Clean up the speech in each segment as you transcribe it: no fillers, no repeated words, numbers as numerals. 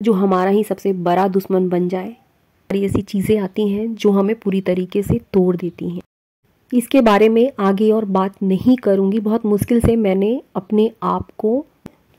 जो हमारा ही सबसे बड़ा दुश्मन बन जाए। और ऐसी चीज़ें आती हैं जो हमें पूरी तरीके से तोड़ देती हैं। इसके बारे में आगे और बात नहीं करूँगी, बहुत मुश्किल से मैंने अपने आप को,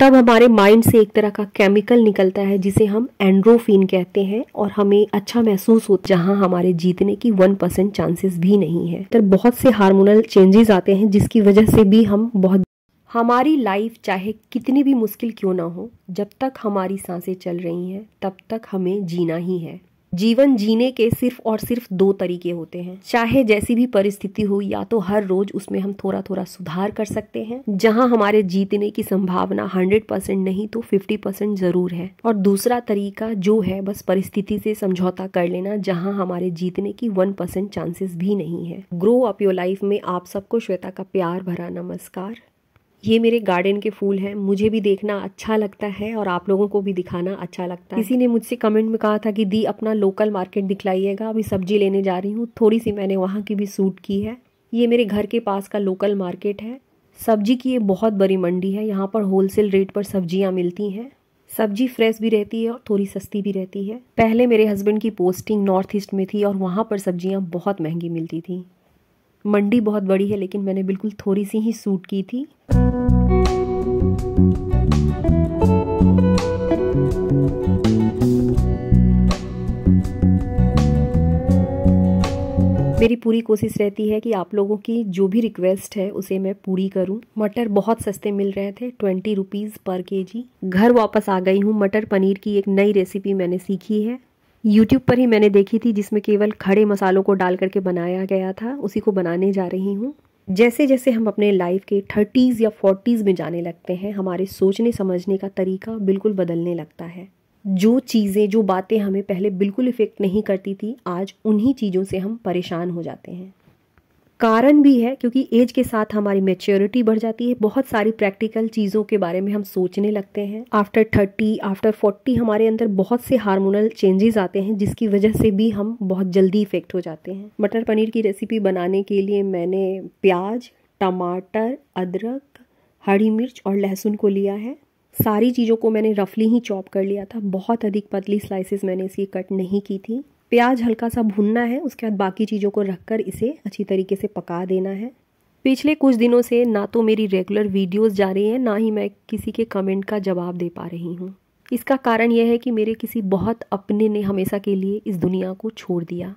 तब हमारे माइंड से एक तरह का केमिकल निकलता है जिसे हम एंड्रोफिन कहते हैं और हमें अच्छा महसूस होता है, जहां हमारे जीतने की 1% चांसेस भी नहीं है। तो बहुत से हार्मोनल चेंजेस आते हैं जिसकी वजह से भी हम बहुत, हमारी लाइफ चाहे कितनी भी मुश्किल क्यों ना हो, जब तक हमारी सांसें चल रही हैं तब तक हमें जीना ही है। जीवन जीने के सिर्फ और सिर्फ 2 तरीके होते हैं, चाहे जैसी भी परिस्थिति हो, या तो हर रोज उसमें हम थोड़ा थोड़ा सुधार कर सकते हैं जहां हमारे जीतने की संभावना 100% नहीं तो 50% जरूर है, और दूसरा तरीका जो है बस परिस्थिति से समझौता कर लेना जहां हमारे जीतने की 1% चांसेस भी नहीं है। ग्रो अप योर लाइफ में आप सबको श्वेता का प्यार भरा नमस्कार। ये मेरे गार्डन के फूल हैं, मुझे भी देखना अच्छा लगता है और आप लोगों को भी दिखाना अच्छा लगता है। किसी ने मुझसे कमेंट में कहा था कि दी अपना लोकल मार्केट दिखलाइएगा, अभी सब्जी लेने जा रही हूँ, थोड़ी सी मैंने वहाँ की भी शूट की है। ये मेरे घर के पास का लोकल मार्केट है। सब्जी की ये बहुत बड़ी मंडी है, यहाँ पर होलसेल रेट पर सब्जियाँ मिलती हैं। सब्जी फ्रेश भी रहती है और थोड़ी सस्ती भी रहती है। पहले मेरे हस्बैंड की पोस्टिंग नॉर्थ ईस्ट में थी और वहाँ पर सब्जियाँ बहुत महंगी मिलती थी। मंडी बहुत बड़ी है लेकिन मैंने बिल्कुल थोड़ी सी ही शूट की थी। मेरी पूरी कोशिश रहती है कि आप लोगों की जो भी रिक्वेस्ट है उसे मैं पूरी करूं। मटर बहुत सस्ते मिल रहे थे, 20 रुपीज़ पर केजी। घर वापस आ गई हूं। मटर पनीर की एक नई रेसिपी मैंने सीखी है, यूट्यूब पर ही मैंने देखी थी, जिसमें केवल खड़े मसालों को डाल करके बनाया गया था। उसी को बनाने जा रही हूँ। जैसे जैसे हम अपने लाइफ के 30s या 40s में जाने लगते हैं, हमारे सोचने समझने का तरीका बिल्कुल बदलने लगता है। जो चीज़ें, जो बातें हमें पहले बिल्कुल इफेक्ट नहीं करती थी, आज उन्हीं चीज़ों से हम परेशान हो जाते हैं। कारण भी है क्योंकि एज के साथ हमारी मैच्योरिटी बढ़ जाती है। बहुत सारी प्रैक्टिकल चीज़ों के बारे में हम सोचने लगते हैं। आफ्टर 30, आफ्टर 40 हमारे अंदर बहुत से हार्मोनल चेंजेस आते हैं जिसकी वजह से भी हम बहुत जल्दी इफेक्ट हो जाते हैं। मटर पनीर की रेसिपी बनाने के लिए मैंने प्याज, टमाटर, अदरक, हरी मिर्च और लहसुन को लिया है। सारी चीज़ों को मैंने रफली ही चॉप कर लिया था, बहुत अधिक पतली स्लाइसेस मैंने इसकी कट नहीं की थी। प्याज हल्का सा भुनना है, उसके बाद बाकी चीज़ों को रखकर इसे अच्छी तरीके से पका देना है। पिछले कुछ दिनों से ना तो मेरी रेगुलर वीडियोस जा रही हैं, ना ही मैं किसी के कमेंट का जवाब दे पा रही हूँ। इसका कारण यह है कि मेरे किसी बहुत अपने ने हमेशा के लिए इस दुनिया को छोड़ दिया।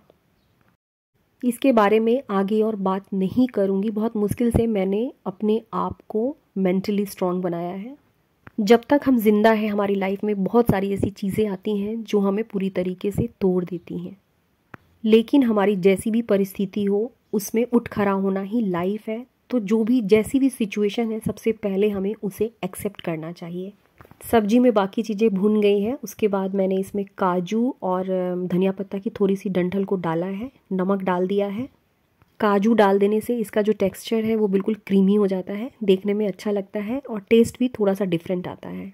इसके बारे में आगे और बात नहीं करूँगी। बहुत मुश्किल से मैंने अपने आप को मेंटली स्ट्रांग बनाया है। जब तक हम जिंदा हैं, हमारी लाइफ में बहुत सारी ऐसी चीज़ें आती हैं जो हमें पूरी तरीके से तोड़ देती हैं, लेकिन हमारी जैसी भी परिस्थिति हो उसमें उठ खड़ा होना ही लाइफ है। तो जो भी जैसी भी सिचुएशन है, सबसे पहले हमें उसे एक्सेप्ट करना चाहिए। सब्जी में बाकी चीज़ें भुन गई हैं, उसके बाद मैंने इसमें काजू और धनिया पत्ता की थोड़ी सी डंठल को डाला है, नमक डाल दिया है। काजू डाल देने से इसका जो टेक्सचर है वो बिल्कुल क्रीमी हो जाता है, देखने में अच्छा लगता है और टेस्ट भी थोड़ा सा डिफरेंट आता है।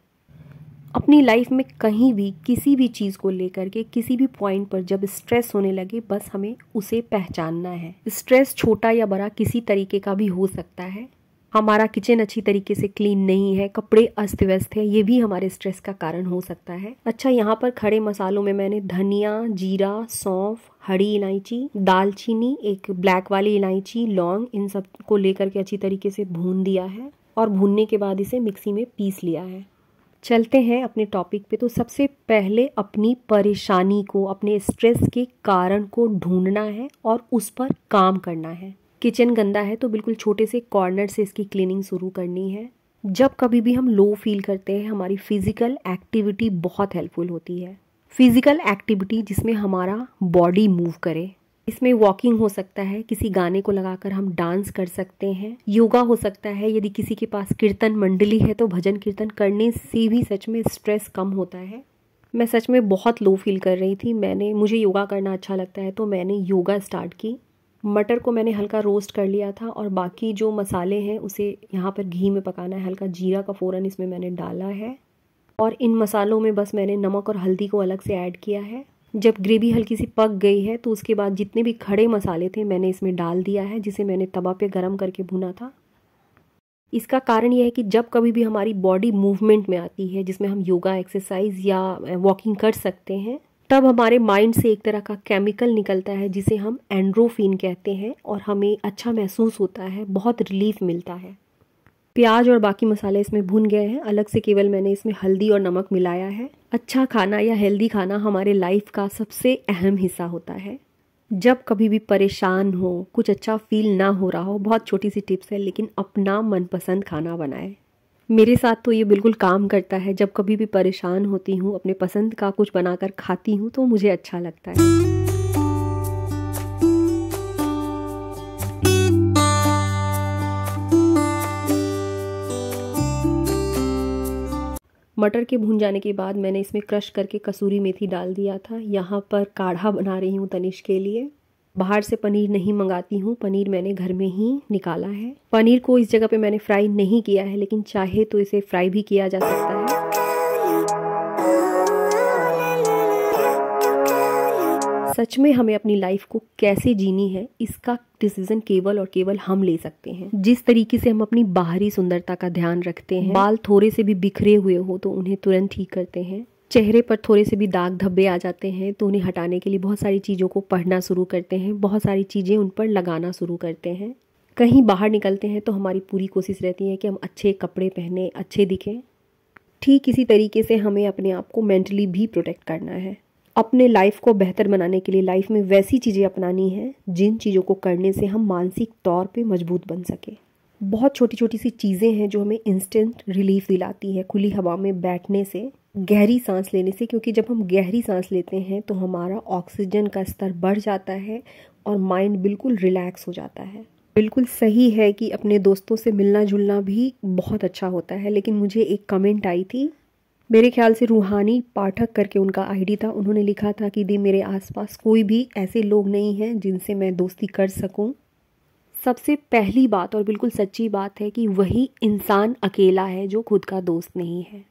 अपनी लाइफ में कहीं भी किसी भी चीज़ को लेकर के किसी भी पॉइंट पर जब स्ट्रेस होने लगे, बस हमें उसे पहचानना है। स्ट्रेस छोटा या बड़ा किसी तरीके का भी हो सकता है। हमारा किचन अच्छी तरीके से क्लीन नहीं है, कपड़े अस्त व्यस्त है, ये भी हमारे स्ट्रेस का कारण हो सकता है। अच्छा, यहाँ पर खड़े मसालों में मैंने धनिया, जीरा, सौंफ, हरी इलायची, दालचीनी, एक ब्लैक वाली इलायची, लौंग, इन सब को लेकर के अच्छी तरीके से भून दिया है और भूनने के बाद इसे मिक्सी में पीस लिया है। चलते हैं अपने टॉपिक पे। तो सबसे पहले अपनी परेशानी को, अपने स्ट्रेस के कारण को ढूंढना है और उस पर काम करना है। किचन गंदा है तो बिल्कुल छोटे से कॉर्नर से इसकी क्लीनिंग शुरू करनी है। जब कभी भी हम लो फील करते हैं, हमारी फिजिकल एक्टिविटी बहुत हेल्पफुल होती है। फिजिकल एक्टिविटी जिसमें हमारा बॉडी मूव करे, इसमें वॉकिंग हो सकता है, किसी गाने को लगाकर हम डांस कर सकते हैं, योगा हो सकता है, यदि किसी के पास कीर्तन मंडली है तो भजन कीर्तन करने से भी सच में स्ट्रेस कम होता है। मैं सच में बहुत लो फील कर रही थी, मुझे योगा करना अच्छा लगता है तो मैंने योगा स्टार्ट की। मटर को मैंने हल्का रोस्ट कर लिया था और बाकी जो मसाले हैं उसे यहाँ पर घी में पकाना है। हल्का जीरा का फ़ौरन इसमें मैंने डाला है और इन मसालों में बस मैंने नमक और हल्दी को अलग से ऐड किया है। जब ग्रेवी हल्की सी पक गई है तो उसके बाद जितने भी खड़े मसाले थे मैंने इसमें डाल दिया है, जिसे मैंने तवा पे गरम करके भुना था। इसका कारण यह है कि जब कभी भी हमारी बॉडी मूवमेंट में आती है, जिसमें हम योगा, एक्सरसाइज या वॉकिंग कर सकते हैं, तब हमारे माइंड से एक तरह का केमिकल निकलता है जिसे हम एंड्रोफिन कहते हैं और हमें अच्छा महसूस होता है, बहुत रिलीफ मिलता है। प्याज और बाकी मसाले इसमें भुन गए हैं, अलग से केवल मैंने इसमें हल्दी और नमक मिलाया है। अच्छा खाना या हेल्दी खाना हमारे लाइफ का सबसे अहम हिस्सा होता है। जब कभी भी परेशान हो, कुछ अच्छा फील ना हो रहा हो, बहुत छोटी सी टिप्स है, लेकिन अपना मनपसंद खाना बनाए। मेरे साथ तो ये बिल्कुल काम करता है। जब कभी भी परेशान होती हूँ, अपने पसंद का कुछ बनाकर खाती हूँ तो मुझे अच्छा लगता है। मटर के भून जाने के बाद मैंने इसमें क्रश करके कसूरी मेथी डाल दिया था। यहाँ पर काढ़ा बना रही हूँ तनिष के लिए। बाहर से पनीर नहीं मंगाती हूँ, पनीर मैंने घर में ही निकाला है। पनीर को इस जगह पे मैंने फ्राई नहीं किया है, लेकिन चाहे तो इसे फ्राई भी किया जा सकता है। सच में हमें अपनी लाइफ को कैसे जीनी है, इसका डिसीजन केवल और केवल हम ले सकते हैं। जिस तरीके से हम अपनी बाहरी सुंदरता का ध्यान रखते हैं, बाल थोड़े से भी बिखरे हुए हो तो उन्हें तुरंत ठीक करते हैं, चेहरे पर थोड़े से भी दाग धब्बे आ जाते हैं तो उन्हें हटाने के लिए बहुत सारी चीज़ों को पढ़ना शुरू करते हैं, बहुत सारी चीज़ें उन पर लगाना शुरू करते हैं। कहीं बाहर निकलते हैं तो हमारी पूरी कोशिश रहती है कि हम अच्छे कपड़े पहने, अच्छे दिखें। ठीक इसी तरीके से हमें अपने आप को मेंटली भी प्रोटेक्ट करना है। अपने लाइफ को बेहतर बनाने के लिए लाइफ में वैसी चीज़ें अपनानी है जिन चीज़ों को करने से हम मानसिक तौर पे मजबूत बन सके। बहुत छोटी छोटी सी चीज़ें हैं जो हमें इंस्टेंट रिलीफ दिलाती है। खुली हवा में बैठने से, गहरी सांस लेने से, क्योंकि जब हम गहरी सांस लेते हैं तो हमारा ऑक्सीजन का स्तर बढ़ जाता है और माइंड बिल्कुल रिलैक्स हो जाता है। बिल्कुल सही है कि अपने दोस्तों से मिलना जुलना भी बहुत अच्छा होता है, लेकिन मुझे एक कमेंट आई थी, मेरे ख्याल से रूहानी पाठक करके उनका आईडी था। उन्होंने लिखा था कि दी मेरे आसपास कोई भी ऐसे लोग नहीं हैं जिनसे मैं दोस्ती कर सकूं। सबसे पहली बात और बिल्कुल सच्ची बात है कि वही इंसान अकेला है जो खुद का दोस्त नहीं है।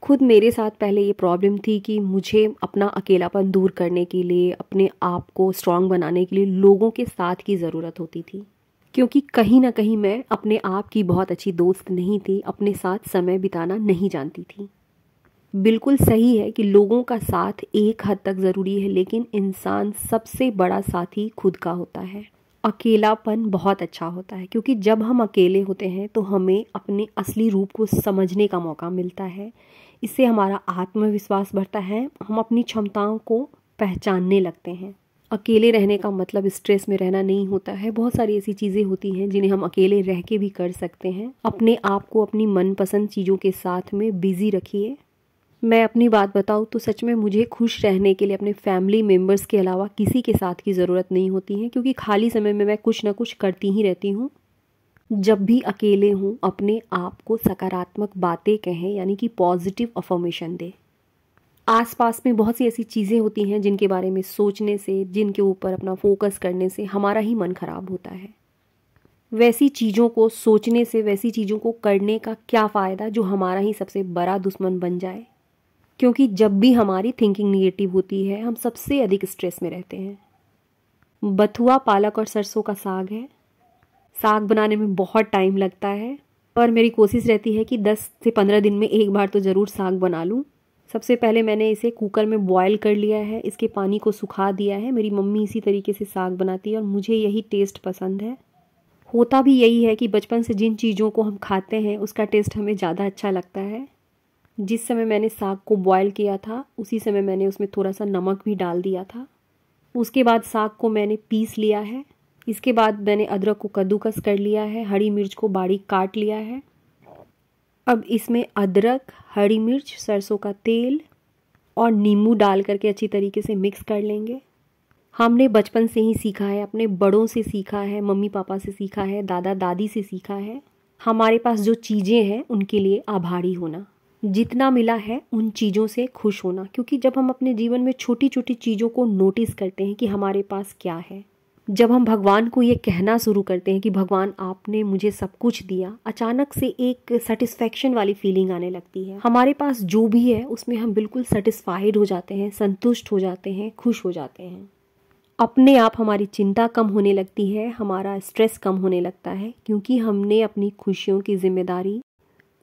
खुद मेरे साथ पहले ये प्रॉब्लम थी कि मुझे अपना अकेलापन दूर करने के लिए, अपने आप को स्ट्रांग बनाने के लिए लोगों के साथ की ज़रूरत होती थी, क्योंकि कहीं ना कहीं मैं अपने आप की बहुत अच्छी दोस्त नहीं थी, अपने साथ समय बिताना नहीं जानती थी। बिल्कुल सही है कि लोगों का साथ एक हद तक ज़रूरी है, लेकिन इंसान सबसे बड़ा साथी खुद का होता है। अकेलापन बहुत अच्छा होता है, क्योंकि जब हम अकेले होते हैं तो हमें अपने असली रूप को समझने का मौका मिलता है। इससे हमारा आत्मविश्वास बढ़ता है, हम अपनी क्षमताओं को पहचानने लगते हैं। अकेले रहने का मतलब स्ट्रेस में रहना नहीं होता है। बहुत सारी ऐसी चीज़ें होती हैं जिन्हें हम अकेले रह के भी कर सकते हैं। अपने आप को अपनी मनपसंद चीज़ों के साथ में बिजी रखिए। मैं अपनी बात बताऊँ तो सच में मुझे खुश रहने के लिए अपने फैमिली मेम्बर्स के अलावा किसी के साथ की ज़रूरत नहीं होती है, क्योंकि खाली समय में मैं कुछ ना कुछ करती ही रहती हूँ। जब भी अकेले हूँ, अपने आप को सकारात्मक बातें कहें, यानी कि पॉजिटिव अफर्मेशन दें। आसपास में बहुत सी ऐसी चीज़ें होती हैं जिनके बारे में सोचने से, जिनके ऊपर अपना फोकस करने से हमारा ही मन खराब होता है। वैसी चीज़ों को सोचने से, वैसी चीज़ों को करने का क्या फ़ायदा जो हमारा ही सबसे बड़ा दुश्मन बन जाए। क्योंकि जब भी हमारी थिंकिंग निगेटिव होती है, हम सबसे अधिक स्ट्रेस में रहते हैं। बथुआ, पालक और सरसों का साग है। साग बनाने में बहुत टाइम लगता है, पर मेरी कोशिश रहती है कि 10 से 15 दिन में एक बार तो ज़रूर साग बना लूँ। सबसे पहले मैंने इसे कुकर में बॉयल कर लिया है, इसके पानी को सुखा दिया है। मेरी मम्मी इसी तरीके से साग बनाती है और मुझे यही टेस्ट पसंद है। होता भी यही है कि बचपन से जिन चीज़ों को हम खाते हैं उसका टेस्ट हमें ज़्यादा अच्छा लगता है। जिस समय मैंने साग को बॉयल किया था उसी समय मैंने उसमें थोड़ा सा नमक भी डाल दिया था। उसके बाद साग को मैंने पीस लिया है। इसके बाद मैंने अदरक को कद्दूकस कर लिया है, हरी मिर्च को बारीक काट लिया है। अब इसमें अदरक, हरी मिर्च, सरसों का तेल और नींबू डाल करके अच्छी तरीके से मिक्स कर लेंगे। हमने बचपन से ही सीखा है, अपने बड़ों से सीखा है, मम्मी पापा से सीखा है, दादा दादी से सीखा है। हमारे पास जो चीज़ें हैं उनके लिए आभारी होना, जितना मिला है उन चीज़ों से खुश होना। क्योंकि जब हम अपने जीवन में छोटी छोटी चीज़ों को नोटिस करते हैं कि हमारे पास क्या है, जब हम भगवान को ये कहना शुरू करते हैं कि भगवान आपने मुझे सब कुछ दिया, अचानक से एक सेटिस्फैक्शन वाली फीलिंग आने लगती है। हमारे पास जो भी है उसमें हम बिल्कुल सेटिस्फाइड हो जाते हैं, संतुष्ट हो जाते हैं, खुश हो जाते हैं। अपने आप हमारी चिंता कम होने लगती है, हमारा स्ट्रेस कम होने लगता है, क्योंकि हमने अपनी खुशियों की जिम्मेदारी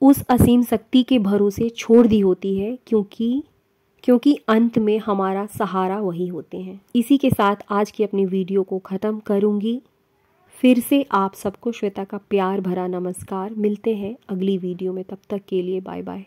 उस असीम शक्ति के भरोसे छोड़ दी होती है, क्योंकि अंत में हमारा सहारा वही होते हैं। इसी के साथ आज की अपनी वीडियो को ख़त्म करूँगी। फिर से आप सबको श्वेता का प्यार भरा नमस्कार। मिलते हैं अगली वीडियो में, तब तक के लिए बाय बाय।